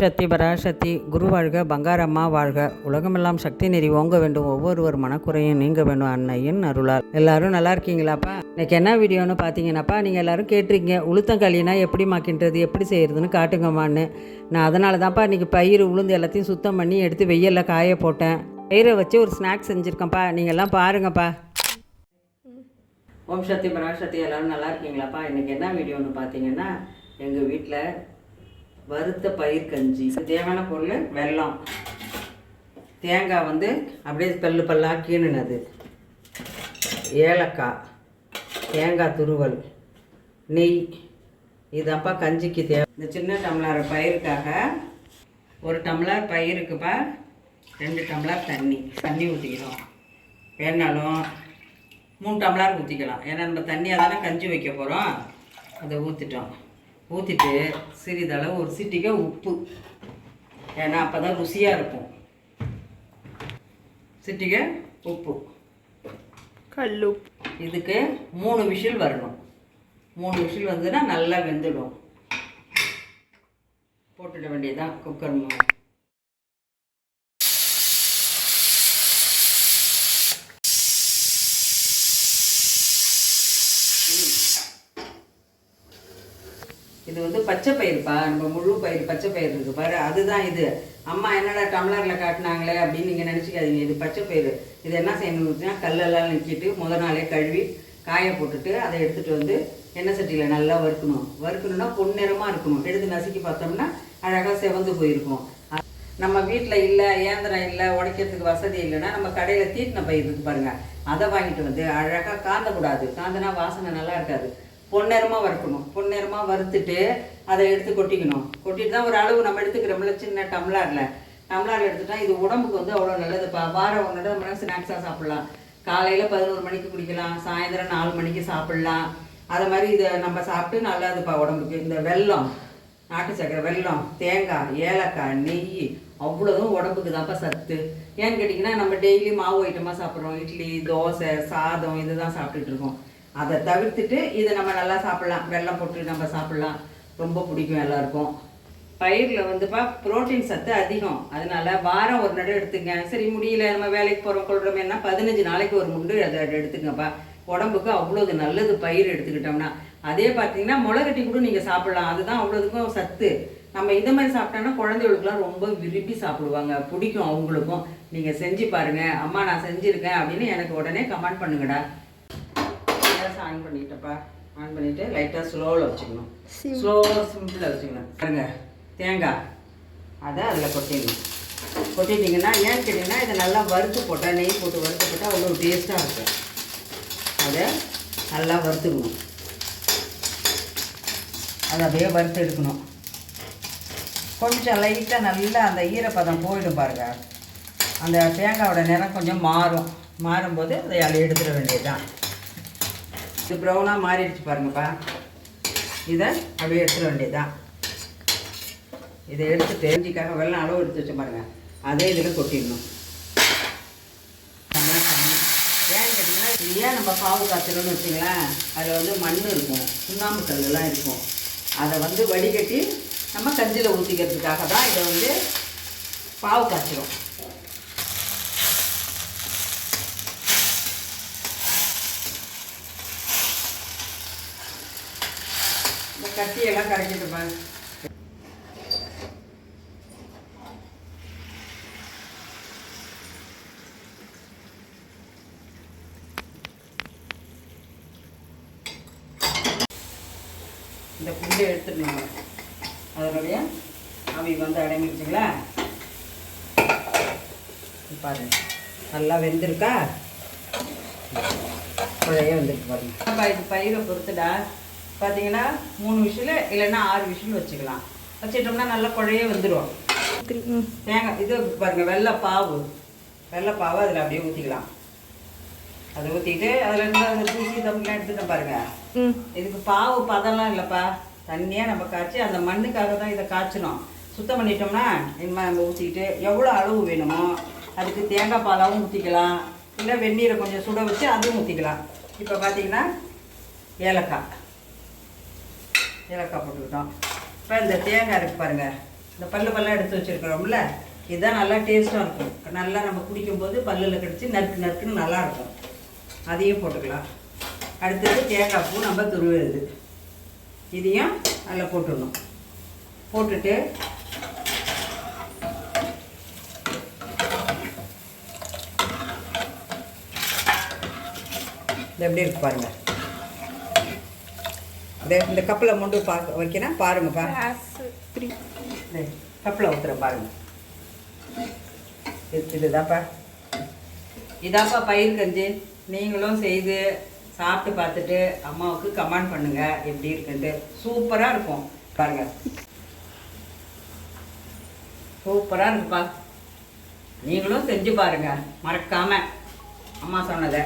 சக்தி பராசக்தி குரு வாழ்க, பங்காரம்மா வாழ்க, உலகமெல்லாம் சக்தி நெறி ஓங்க வேண்டும், ஒவ்வொருவர் மனக்குறையும் நீங்க வேண்டும் அன்னையின் அருளால். எல்லாரும் நல்லா இருக்கீங்களாப்பா? இன்னைக்கு என்ன வீடியோன்னு பார்த்தீங்கன்னாப்பா, நீங்கள் எல்லாரும் கேட்டிருக்கீங்க உளுத்தங்களினா எப்படி மாக்கின்றது, எப்படி செய்கிறதுன்னு காட்டுங்கம்மான்னு. நான் அதனால தான்ப்பா இன்றைக்கி பயிர் உளுந்து எல்லாத்தையும் சுத்தம் பண்ணி எடுத்து வெயிலில் காய போட்டேன். பயிரை வச்சு ஒரு ஸ்நாக்ஸ் செஞ்சுருக்கேன்ப்பா, நீங்கள் எல்லாம் பாருங்கப்பா. ஓம் சக்தி பராசக்தி, எல்லோரும் நல்லா இருக்கீங்களாப்பா? இன்றைக்கி என்ன வீடியோன்னு பார்த்தீங்கன்னா, எங்கள் வீட்டில் வறுத்த பயிர் கஞ்சி. தேவையான பொருள் வெல்லம், தேங்காய் அப்படியே பல்லு பல்லாக கீணுனது, ஏலக்காய், தேங்காய் துருவல், நெய். இதாப்பா கஞ்சிக்கு தேவை. இந்த சின்ன டம்ளர் பயிருக்காக 1 டம்ளர் பயிருக்குப்பா 2 டம்ளர் தண்ணி ஊற்றிக்கிறோம். வேணாலும் 3 டம்ளர் ஊற்றிக்கலாம், ஏன்னா நம்ம தண்ணியாக தானே கஞ்சி வைக்க போகிறோம். அதை ஊற்றிட்டு சிறிதளவு ஒரு சிட்டிகை உப்பு, ஏன்னா அப்போ தான் ருசியாக இருக்கும். சிட்டிகை உப்பு, கல்லுப்பு. இதுக்கு 3 விசில் வரணும். 3 விசில் வந்ததுன்னா நல்லா வெந்துடும். போட்டுட வேண்டியதுதான் குக்கர். இது பச்சை பயிருப்பா, நம்ம முழு பயிர் பச்சை பயிர் இருக்குது பாரு, அதுதான் இது. அம்மா என்னடா டம்ளரில் காட்டினாங்களே அப்படின்னு நீங்கள் நினச்சிக்காதீங்க. இது பச்சை பயிர். இது என்ன செய்யணும்னா, கல்லெல்லாம் நிற்கிட்டு முதல் நாளே கழுவி காய போட்டுட்டு அதை எடுத்துகிட்டு எண்ணெய் சட்டியில் நல்லா வறுக்கணும்னா பொன்னிறமாக இருக்கணும். எடுத்து நசுக்கி பார்த்தோம்னா அழகாக செவந்து போயிருக்கும். நம்ம வீட்டில் இல்லை, இயந்திரம் இல்லை, உடைக்கிறதுக்கு வசதி இல்லைன்னா நம்ம கடையில் தீட்டின பயிர் இருக்குது பாருங்கள், அதை வாங்கிட்டு அழகாக காந்தக்கூடாது. காந்தனா வாசனை நல்லா இருக்காது. பொன்னிறமாக வறுக்கணும். பொன்னிறமாக வறுத்துட்டு அதை எடுத்து கொட்டிட்டு தான் ஒரு அளவு நம்ம எடுத்துக்கிறோம்ல, சின்ன டம்ளரில் எடுத்துட்டா இது உடம்புக்கு அவ்வளோ நல்லதுப்பா. வாரம் 1 தடவை நம்ம ஸ்நாக்ஸாக சாப்பிட்லாம். காலையில் 11 மணிக்கு குடிக்கலாம், சாயந்தரம் 4 மணிக்கு சாப்பிட்லாம். அதை மாதிரி இதை நம்ம சாப்பிட்டு நல்லதுப்பா உடம்புக்கு. இந்த வெல்லம், நாட்டு சக்கரை, வெல்லம், தேங்காய், ஏலக்காய், நெய் அவ்வளோதும் உடம்புக்கு தான்ப்பா சத்து. ஏன்னு கேட்டிங்கன்னா, நம்ம டெய்லி மாவு ஐட்டமாக சாப்பிட்றோம். இட்லி, தோசை, சாதம் இது தான் சாப்பிட்டுட்டு இருக்கோம். அதை தவிர்த்துட்டு இதை நம்ம நல்லா சாப்பிட்லாம். வெல்லம் போட்டு நம்ம சாப்பிட்லாம். ரொம்ப பிடிக்கும் எல்லாருக்கும். பயிரில் புரோட்டீன் சத்து அதிகம். அதனால வாரம் 1 தடவை எடுத்துங்க. சரி முடியல, நம்ம வேலைக்கு போகிறோம் கொள்கிறோமேனா 15 நாளைக்கு ஒரு முண்டு அதை எடுத்துங்கப்பா. உடம்புக்கு அவ்வளோது நல்லது பயிர் எடுத்துக்கிட்டோம்னா. அதே பார்த்தீங்கன்னா முளைகட்டி கூட நீங்கள் சாப்பிட்லாம். அதுதான் அவ்வளோதுக்கும் சத்து. நம்ம இந்த மாதிரி சாப்பிட்டோன்னா குழந்தைகளுக்குலாம் ரொம்ப விரும்பி சாப்பிடுவாங்க, பிடிக்கும் அவங்களுக்கும். நீங்கள் செஞ்சு பாருங்கள். அம்மா நான் செஞ்சுருக்கேன் அப்படின்னு எனக்கு உடனே கமெண்ட் பண்ணுங்கடா. Case on பண்ணிட்டப்பா. ஆன் பண்ணிவிட்டு லைட்டாக ஸ்லோவில் வச்சுக்கணும். சிம்பிளாக வச்சுக்கணும். பாருங்க, தேங்காய் அதை அதில் கொட்டிட்டிங்கன்னா, ஏன்னு கேட்டிங்கன்னா இதை நல்லா வறுத்து போட்டால், நெய் போட்டு வறுத்து போட்டால் அவ்வளோ டேஸ்ட்டாக இருக்கும். அதை நல்லா வறுத்துக்கணும். அதை அப்படியே வறுத்து எடுக்கணும். கொஞ்சம் லைட்டாக நல்லா அந்த ஈரப்பதம் போயிடும் பாருங்க. அந்த தேங்காயோட நிறம் கொஞ்சம் மாறும்போது அதை எடுத்துட வேண்டியது தான். இது ப்ரௌனாக மாறிடுச்சு பாருங்கப்பா. இதை அப்படியே எடுத்துட வேண்டியது தான். இதை எடுத்துட்டு இஞ்சிக்காக வெள்ளம் அளவு எடுத்து வச்சு பாருங்கள், அதே இதில் கொட்டிடணும். ஏன்னு கேட்டிங்கன்னா, ஏன் நம்ம பாவு காய்ச்சணும்னு வச்சிங்களேன், அதில் மண் இருக்கும், சுண்ணாம்பு கல்லாம் இருக்கும். அதை வடிகட்டி நம்ம கஞ்சியில் ஊற்றிக்கிறதுக்காக தான் இதை பாவு காய்ச்சிடும். இந்த கட்டியெல்லாம் கரைக்கிட்டு பாருங்க. இந்த புண்டை எடுத்துடணும். அதனுடைய அவி அடங்கிடுச்சுங்களா பாருங்க. நல்லா வெந்திருக்கா, குழைய வெந்திருக்கு பாருங்க. இது பயிரை பொறுத்துடா பார்த்தீங்கன்னா 3 விசில் இல்லைன்னா 6 விசில் வச்சுக்கலாம். வச்சுட்டோம்னா நல்லா குழைய வந்துடும். தேங்காய் இது பாருங்கள், வெள்ளைப்பாவு அதில் அப்படியே ஊற்றிக்கலாம். அதை ஊற்றிட்டு அதில் இருந்து அந்த தூசி தம்பிலாம் எடுத்துட்டோம் பாருங்கள். இதுக்கு பாவு பதம்லாம் இல்லைப்பா, தண்ணியாக நம்ம காய்ச்சி அந்த மண்ணுக்காக தான் இதை காய்ச்சணும். சுத்தம் பண்ணிட்டோம்னா இனிமேல் நம்ம ஊற்றிக்கிட்டு எவ்வளோ அளவு வேணுமோ அதுக்கு தேங்காய் பாலாவும் ஊற்றிக்கலாம், இல்லை வெந்நீரை கொஞ்சம் சுட வச்சு அதுவும் ஊற்றிக்கலாம். இப்போ பார்த்தீங்கன்னா ஏலக்காய் போட்டுக்கிட்டோம். இப்போ இந்த தேங்காய் இருக்குது பாருங்கள், இந்த பல்லெல்லாம் எடுத்து வச்சுருக்கிறோம்ல, இதுதான் நல்லா டேஸ்ட்டாக இருக்கும். நல்லா நம்ம குடிக்கும்போது பல்லில் கடிச்சு நறுக்கு நறுக்குன்னு நல்லாயிருக்கும். அதையும் போட்டுக்கலாம். அடுத்தது தேங்காய் பூ நம்ம துருவுறது, இதையும் நல்லா போட்டுடணும். போட்டுட்டு இது எப்படி இருக்கு பாருங்கள். இந்த கப்பில் மொண்டு வைக்கிறேன் பாருங்கப்பா. கப்பில் ஊற்றுறேன் பாருங்கள். இதுதாப்பா, இதாப்பா பயிர் கஞ்சி. நீங்களும் செய்து சாப்பிட்டு பார்த்துட்டு அம்மாவுக்கு கமெண்ட் பண்ணுங்கள் எப்படி இருக்குன்ட்டு. சூப்பராக இருக்கும் பாருங்கள், சூப்பராக இருக்குப்பா. நீங்களும் செஞ்சு பாருங்கள் மறக்காமல் அம்மா சொன்னதை.